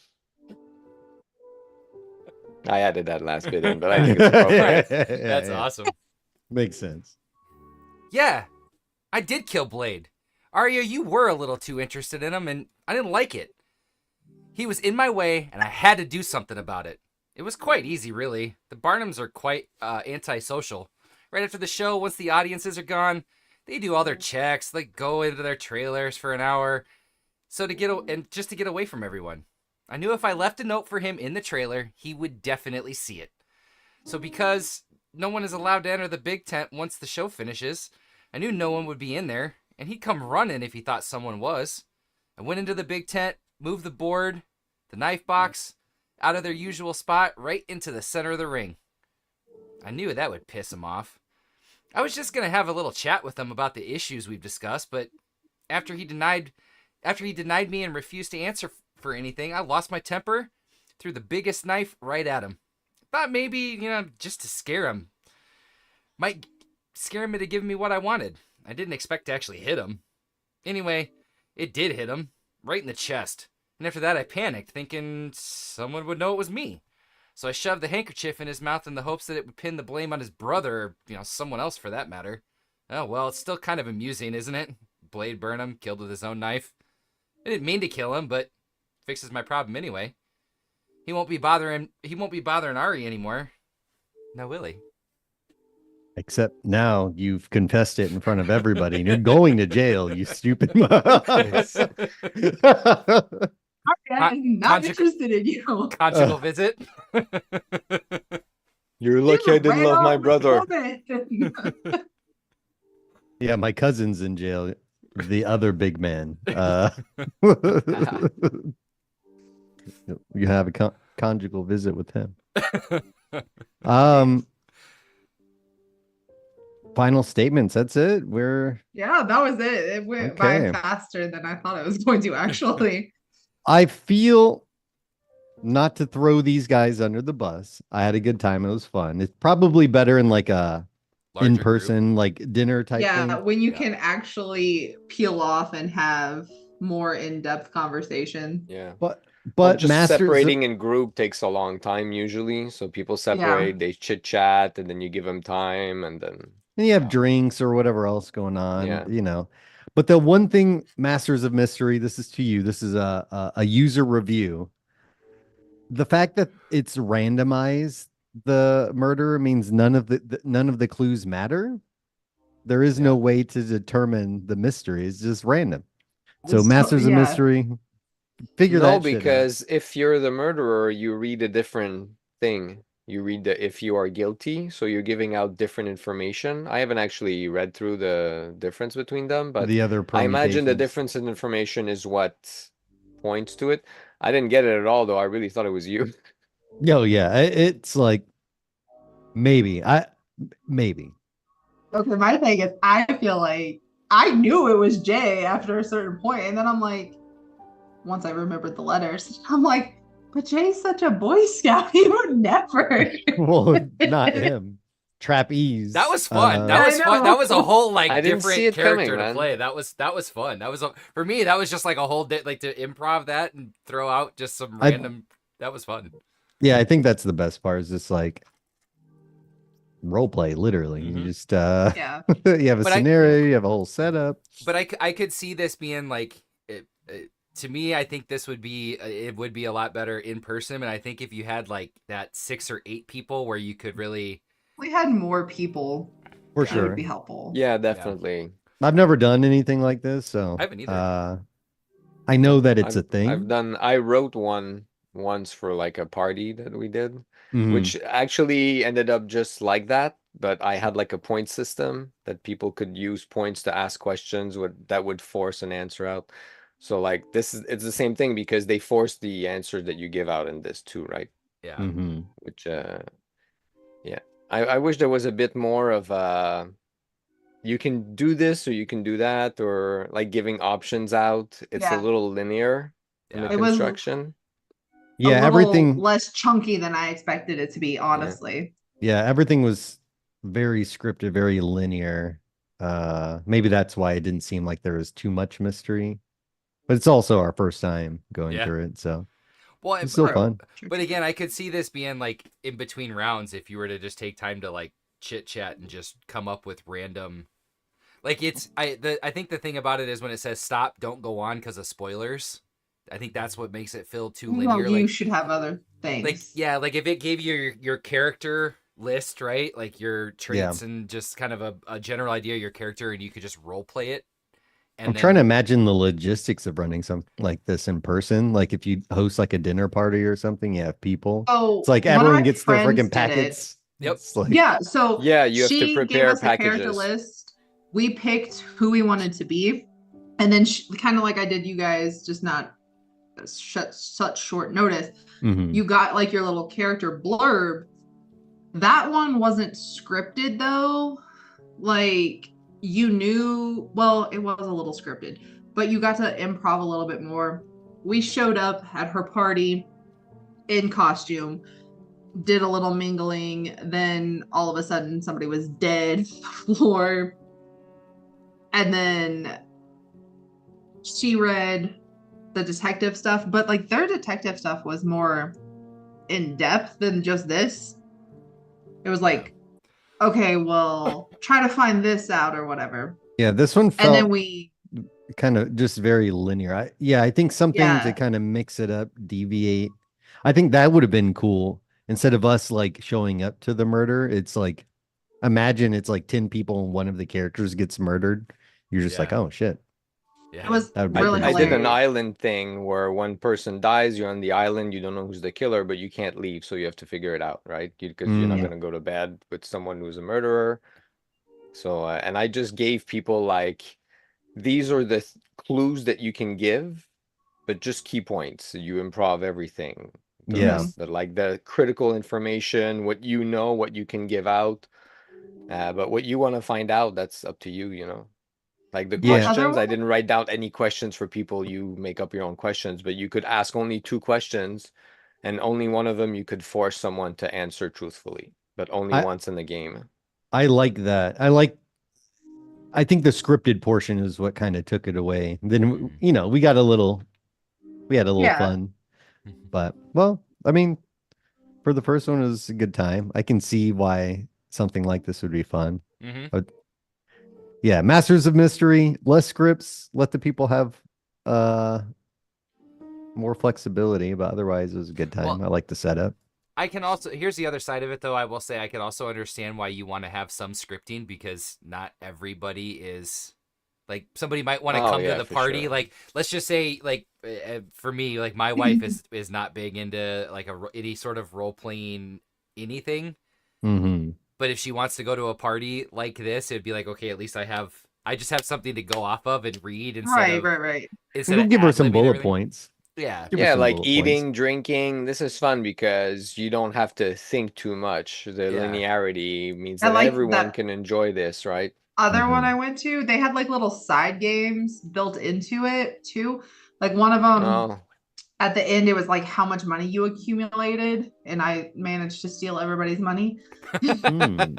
I added that last bit in, but I think it's appropriate. That's awesome. Makes sense. Yeah, I did kill Blade. Arya, you were a little too interested in him, and I didn't like it. He was in my way, and I had to do something about it. It was quite easy, really. The Barnums are quite antisocial. Right after the show, once the audiences are gone, they do all their checks. They go into their trailers for an hour, so to get away from everyone. I knew if I left a note for him in the trailer, he would definitely see it. So because no one is allowed to enter the big tent once the show finishes, I knew no one would be in there, and he'd come running if he thought someone was. I went into the big tent, moved the board, the knife box, out of their usual spot, right into the center of the ring. I knew that would piss him off. I was just going to have a little chat with him about the issues we've discussed, but after he denied me and refused to answer for anything, I lost my temper, threw the biggest knife right at him. Thought maybe, just to scare him. Might scare him into giving me what I wanted. I didn't expect to actually hit him. Anyway, it did hit him, right in the chest. And after that, I panicked, thinking someone would know it was me. So I shoved the handkerchief in his mouth in the hopes that it would pin the blame on his brother, or, someone else for that matter. Oh, well, it's still kind of amusing, isn't it? Blade Burnham, killed with his own knife. I didn't mean to kill him, but fixes my problem anyway. He won't be bothering Ari anymore. Now will he? Except now you've confessed it in front of everybody and you're going to jail, you stupid. I'm not interested in you. Conjugal visit. You're lucky I didn't love my brother. Yeah, my cousin's in jail. The other big man. You have a conjugal visit with him. Final statements. That's it. Yeah, that was it. It went by faster than I thought it was going to, actually. I feel, not to throw these guys under the bus, I had a good time. It was fun. It's probably better in like a Larger in-person, group. like dinner type thing. Yeah, when you can actually peel off and have more in-depth conversation. Yeah. But just Masters separating in group takes a long time usually. So people separate, they chit chat, and then you give them time, and then you have drinks or whatever else going on. Yeah. But the one thing, Masters of Mystery, this is to you. This is a user review. The fact that it's randomized, the murder, means none of the clues matter. There is no way to determine the mystery. It's just random. So Masters of Mystery, figure that shit out. Because if you're the murderer, you read a different thing. You read if you are guilty, so you're giving out different information. I haven't actually read through the difference between them, but the other I imagine the permutations. difference in information is what points to it. I didn't get it at all, though. I really thought it was you. Oh yeah, it's like maybe. Okay, my thing is, I feel like I knew it was Jay after a certain point, and then I'm like, once I remembered the letters, I'm like, but Jay's such a Boy Scout, he would never. Well, not him. Trapeze. That was fun. That was fun. That was a whole different character to play. That was fun. That was for me. That was just like a whole day, like to improv that and throw out just some random. That was fun. Yeah, I think that's the best part. Is just like role play. Literally, you just you have a scenario, you have a whole setup. But I could see this being like. To me, I think this would be it would be a lot better in person, and I think if you had like that 6 or 8 people where you could really, we had more people, for sure, would be helpful. Yeah, definitely. Yeah. I've never done anything like this, so I haven't either. I know that it's a thing. I wrote one once for like a party that we did, which actually ended up just like that. but I had like a point system that people could use points to ask questions that would force an answer out. So like it's the same thing because they force the answer that you give out in this too, right? Yeah. Mm-hmm. Which yeah. I wish there was a bit more of you can do this or you can do that, or like giving options out. It's a Yeah. little linear in the Yeah. It was construction. a Yeah, little everything. less chunky than I expected it to be, honestly. Yeah, everything was very scripted, very linear. Maybe that's why it didn't seem like there was too much mystery. But it's also our first time going Yeah. through it, so Well, it's still True. fun. True, but true, again, I could see this being like in between rounds if you were to just take time to like chit chat and just come up with random. Like I think the thing about it is when it says stop, don't go on because of spoilers. I think that's what makes it feel too true. Well, linear. you should have other things. Yeah, like if it gave you your character list, right? Like your Yeah. traits and just kind of a general idea of your character, and you could just role play it. And I'm then trying to imagine the logistics of running something like this in person. Like if you host like a dinner party or something, you have people. Oh, It's like one of everyone my gets their friends freaking did it. packets. Yep. It's like, Yeah, so Yeah, you have to she gave prepare us a character packages. list. We picked who we wanted to be, and then kind of like I did you guys, just not such short notice. mhm. You got like your little character blurb. That one wasn't scripted though. Like you knew, well, it was a little scripted, but you got to improv a little bit more. We showed up at her party in costume, did a little mingling, then all of a sudden somebody was dead on the floor. And then she read the detective stuff, but like their detective stuff was more in depth than just this. It was like, okay, well, try to find this out or whatever. Yeah, this one And then felt we, kind of just very linear. I think something to yeah, kind of mix it up, deviate. I think that would have been cool. Instead of us like showing up to the murder, it's like imagine it's like 10 people and one of the characters gets murdered. You're just like, Yeah. oh shit. yeah, it was That would be really pretty I did an hilarious. island thing where one person dies, you're on the island, you don't know who's the killer, but you can't leave, so you have to figure it out, right? Because you're not Mm. gonna go to bed with someone who's a murderer. So, and I just gave people like, these are the clues that you can give, but just key points. You improv everything. The Yeah. rest, like the critical information, what you know, what you can give out. But what you want to find out, that's up to you, you know. Like the Yeah. questions, I didn't write down any questions for people. You make up your own questions, but you could ask only 2 questions, and only one of them you could force someone to answer truthfully, but only I once in the game. I like that. I think the scripted portion is what kind of took it away. Then we got we had a little Yeah. fun. But well, I mean, for the first one it was a good time. I can see why something like this would be fun. Mm-hmm. But yeah, Masters of Mystery, less scripts, let the people have more flexibility, but otherwise it was a good time. Well, I like the setup. I can also, here's the other side of it though. I will say I can also understand why you want to have some scripting, because not everybody is like, somebody might want to Oh, come to yeah, the for party. sure. Like, let's just say like for me, like my wife is not big into like any sort of role playing anything. Mm-hmm. But if she wants to go to a party like this, it'd be like, okay, at least I just have something to go off of and read instead Right. instead We'll of give her some ad-libbing bullet everything. points. Yeah. Give her Yeah, some like bullet eating, points. drinking. This is fun because you don't have to think too much. The Yeah. linearity means I that like everyone that can enjoy this, right? other one Mhm. I went to, they had like little side games built into it too. Like one of them Oh, at the end, it was like how much money you accumulated, and I managed to steal everybody's money. Hmm.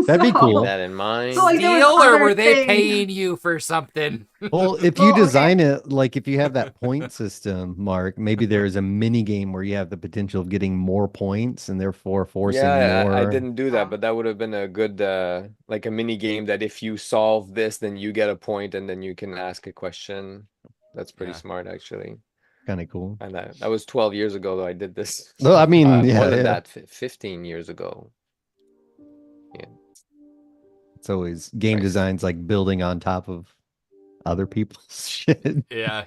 That'd be keep cool. that in mind. So, like, there was Steal, or other were they things. paying you for something? Well, if you Well, okay. design it, like if you have that point system, Mark, maybe there's a mini game where you have the potential of getting more points and therefore forcing Yeah, I more. didn't do that, but that would have been a good like a mini game that if you solve this, then you get a point and then you can ask a question. That's pretty Yeah. smart, actually. Kind of cool. And that was 12 years ago though I did this. No, I mean, yeah, More than yeah. that, 15 years ago. It's always game Nice. design's like building on top of other people's shit. Yeah.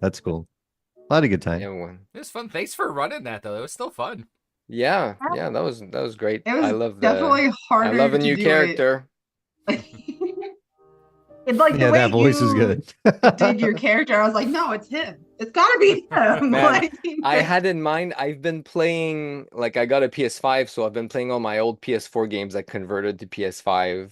That's cool. A lot of good time. Yeah, one. It was fun. Thanks for running that though. It was still fun. Yeah, yeah, that was great. It I was love definitely I love harder a to new do it. character. It's like the Yeah, that way voice is you good. did your character. I was like, no, it's him. It's gotta be him. Man, Like, I had in mind, I've been playing, like, I got a PS5, so I've been playing all my old PS4 games I converted to PS5,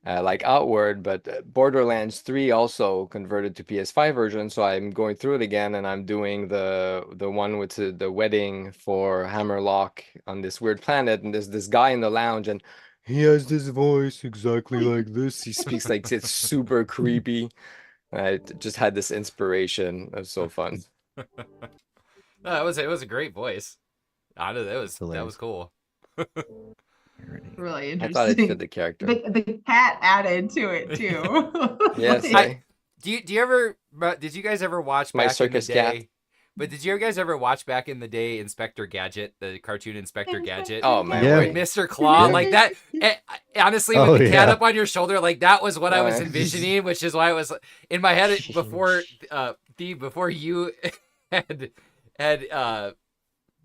like Outward, but Borderlands 3 also converted to PS5 version, so I'm going through it again, and I'm doing the one with the wedding for Hammerlock on this weird planet, and there's this guy in the lounge, and he has this voice exactly like this. He speaks like it's super creepy. I just had this inspiration. It was so fun. No, it was a great voice. I know that was Hilarious. cool. really I thought it fit interesting. the character. The cat added to it too. Yes, Like, Do you ever did you guys ever watch My back in the circus cat. day? But did you guys ever watch back in the day Inspector Gadget, the cartoon Inspector Gadget? Oh man, Yeah. With wait. Mr. Claw, Yeah. like that. Honestly, with Oh, the cat yeah. up on your shoulder, like that was what I was Nice. envisioning, which is why it was in my head before before you had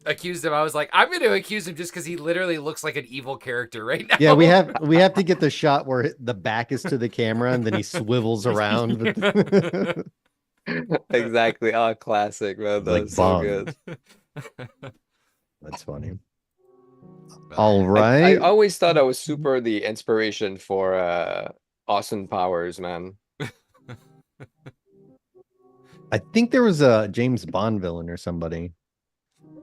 accused him. I was like, I'm going to accuse him just because he literally looks like an evil character right now. Yeah, we have to get the shot where the back is to the camera and then he swivels around. Exactly. Oh, classic, man. That Like was so Bond. good. That's funny. All I right. always thought I was super the inspiration for Austin Powers, man. I think there was a James Bond villain or somebody.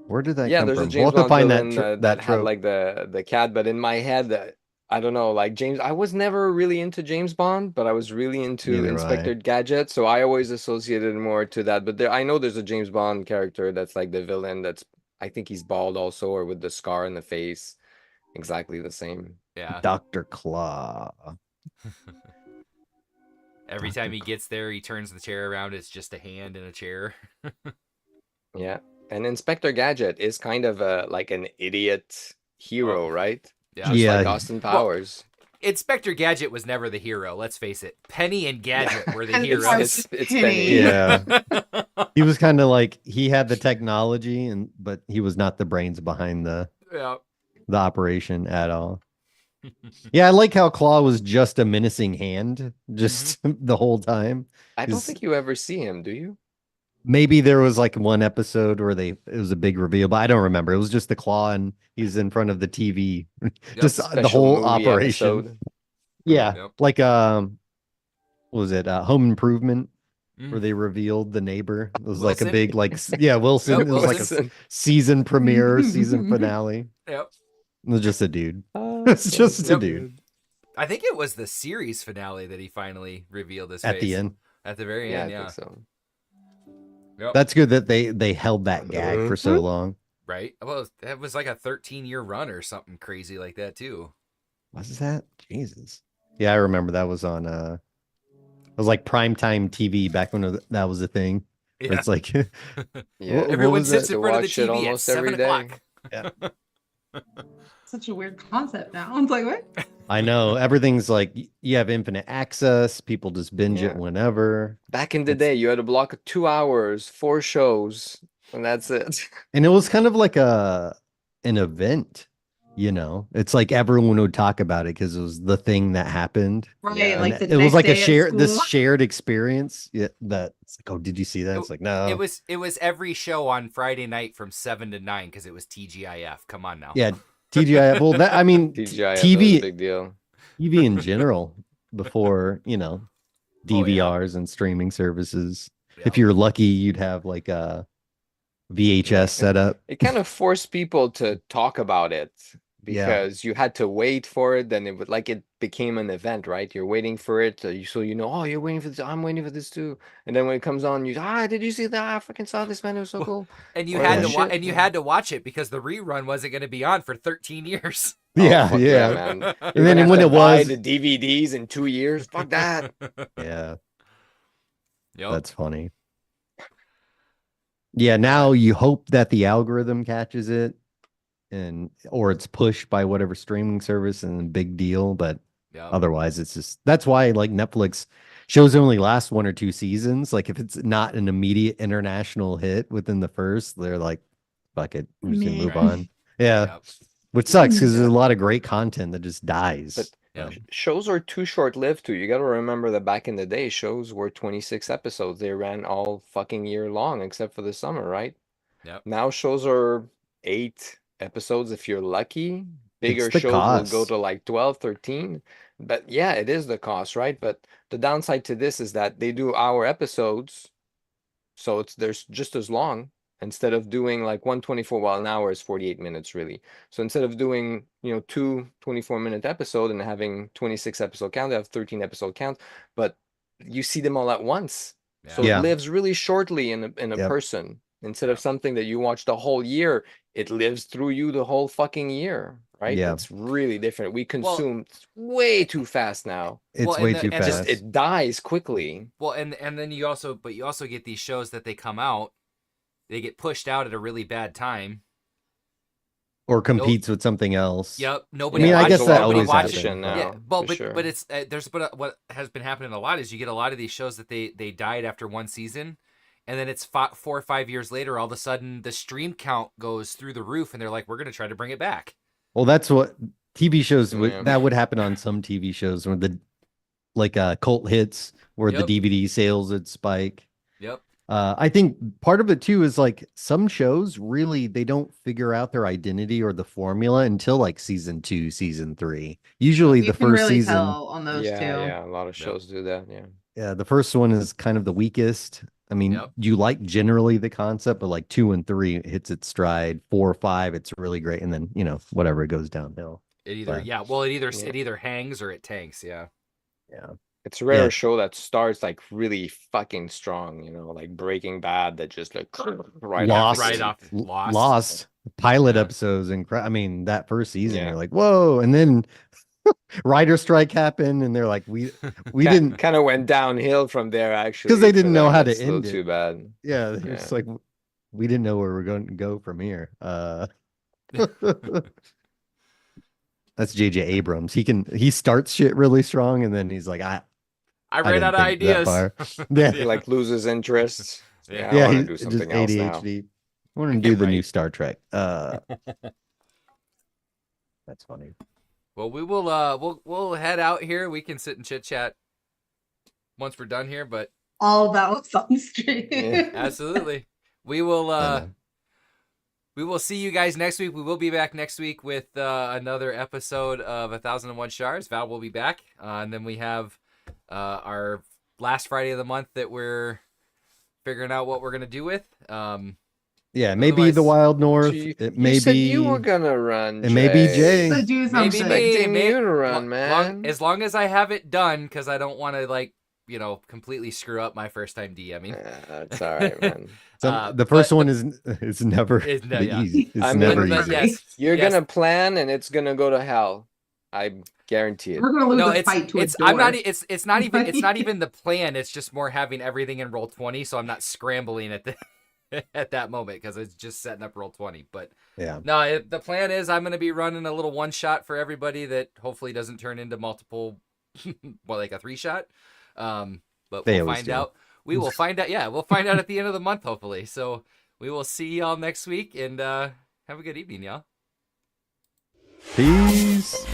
Where did that Yeah, come there's a from? James We'll have to Bond find villain that that had trope. like the cat, but in my head, I don't know, like James, I was never really into James Bond, but I was really into Neither was I. Inspector Gadget, so I always associated more to that. But I know there's a James Bond character that's like the villain. I think he's bald also, or with the scar in the face, exactly the same. Yeah. Dr. Claw. Every time he gets there, he turns the chair around. It's just a hand in a chair. Yeah, and Inspector Gadget is kind of like an idiot hero, right? Yeah. Just Yeah. like Austin Powers. Inspector Gadget was never the hero. Let's face it. Penny and Gadget were the And heroes. It's Penny. Penny. Yeah. He was kind of like he had the technology but he was not the brains behind the Yeah. operation at all. Yeah, I like how Claw was just a menacing hand just the whole time. I don't Is- think you ever see him, do you? Maybe there was like one episode where it was a big reveal, but I don't remember. It was just the Claw and he's in front of the TV. Just the Special whole movie operation. episode. Yeah. Yep. Like what was it? Home Improvement Mhm. where they revealed the neighbor. It was like a Wilson? big Wilson. Yep, It was like a Wilson. season premiere, season finale. Yep. It was just a dude. Oh, It's so just a Yep. dude I think it was the series finale that he finally revealed his at face. the end. At the very Yeah, end, I yeah. think so. Yep. That's good that they held that gag for so long. Right? Well, it was like a 13-year run or something crazy like that, too. Was that? Jesus. Yeah, I remember that was on it was like primetime TV back when that was a thing. Where Yeah. It's like Yeah, What Everyone was sits that? in To front of the watch it TV at almost 7 every day. o'clock. such a weird concept now. It's like, what? I know everything's like you have infinite access, people just binge it Yeah. whenever. Back in the It's- day, you had a block of 2 hours, 4 shows, and that's it. And it was kind of like an event, It's like everyone would talk about it because it was the thing that happened. Right. Yeah. And Like the it was next like a day at this school. shared experience. Yeah, that it's like, oh, did you see that? It's like, no. It was every show on Friday night from 7 to 9 because it was TGIF. Come on now. Yeah, TGI. Well, that I mean, TGI, that was a TV big deal. TV in general before, DVRs and streaming services. Yeah. If you're lucky, you'd have like a VHS setup. It kind of forced people to talk about it Yeah. because you had to wait for it. Then it became an event, right? You're waiting for it. Oh, you're waiting for this. I'm waiting for this too. And then when it comes on, did you see that? I freaking saw this, man. It was so cool. And you Or had that to watch, shit. and you had to watch it because the rerun wasn't going to be on for 13 years. Oh, Yeah, fuck yeah. man. You're And gonna then have when to it buy was, the DVDs in 2 years. Fuck that. yeah, Yep. that's funny. Yeah, now you hope that the algorithm catches it or it's pushed by whatever streaming service and big deal, but Yep. otherwise it's just that's why like Netflix shows only last 1 or 2 seasons. Like if it's not an immediate international hit within the first, they're like, fuck it, we're just gonna Meh. move on. Yeah. Yep. Which sucks because there's a lot of great content that just dies. But Yep. shows are too short-lived too. You got to remember that back in the day, shows were 26 episodes. They ran all fucking year long, except for the summer, right? Yep. Now shows are 8 episodes if you're lucky. Bigger the shows will go cost. to like 12, 13. But yeah, it is the cost, right? But the downside to this is that they do hour episodes, so there's just as long instead of doing like 124, well, an hour is 48 minutes really. So instead of doing, two 24-minute episode and having 26 episode count, they have 13 episode count, but you see them all at once. So Yeah. it Yeah. lives really shortly in a Yep. person. Instead of Yep. something that you watch the whole year, it lives through you the whole fucking year, right? Yeah. It's really different. We Well- consume way too fast now. It's Well, way and too and fast. It dies quickly. Well, and then you also get these shows that they come out, they get pushed out at a really bad time. Or competes with something else. Yep. I Nobody. mean, I watches- guess that nobody always watches- happens. now. Yeah, for but sure. it's what has been happening a lot is you get a lot of these shows that they died after one season, and then it's 4 or 5 years later, all of a sudden the stream count goes through the roof, and they're like, we're gonna try to bring it back. Well, that's what TV shows would Yeah. that would happen on some TV shows when cult hits where Yep. the DVD sales would spike. Yep. I think part of it too is like some shows really they don't figure out their identity or the formula until like season 2, season 3. Usually You the can first really season, tell on those Yeah, two. yeah, a lot of shows do that. Yeah. yeah, the first one is kind of the weakest. I mean, Yep. you like generally the concept, but like 2 and 3 hits its stride. 4 or 5, it's really great, and then whatever it goes downhill. It either But- it either hangs or it tanks. Yeah. Yeah, It's a rare Yeah. show that starts like really fucking strong, like Breaking Bad that just like right Lost. Right off. off. Lost. Lost pilot Yeah. episodes and I mean that first season, Yeah. you're like, whoa, and then writer strike happened, and they're like, we didn't, kind of went downhill from there actually. 'Cause they for didn't know them. how to It's a little end it. too bad. yeah, they're just like, we didn't know where we're going to go from here. That's JJ Abrams. He starts shit really strong, and then he's like, I I ran out didn't of think that ideas. far. Yeah. He like loses interest. Yeah. I yeah, wanna he's do just something else now. ADHD. I want to do the new Right. Star Trek. That's funny. Well, we will we'll head out here. We can sit and chit chat once we're done here, but All that was on stream. Yeah. absolutely. We will we will see you guys next week. We will be back next week with another episode of 1001 Shards. Val will be back. And then we have our last Friday of the month that we're figuring out what we're going to do with. Yeah, maybe Otherwise- the Wild North. You, It you may said be. you were gonna run. It may be Jay. So do Maybe something. me. Expecting may- you to run, long- man. as long as I have it done, because I don't want to completely screw up my first time DMing. That's all right, man. The first but- one is never Is no- the yeah. easy. It's I mean, never but easy. yes, You're yes. gonna plan, and it's gonna go to hell. I guarantee it. We're gonna lose No, a fight to it's a door. I'm not it's not even the plan. It's just more having everything in roll 20, so I'm not scrambling at the at that moment because it's just setting up roll 20. But Yeah. no, the plan is I'm going to be running a little one shot for everybody that hopefully doesn't turn into multiple, well, like a 3-shot. But They we'll always find do. out. We will find out. Yeah, we'll find out at the end of the month, hopefully. So we will see y'all next week, and have a good evening, y'all. Peace.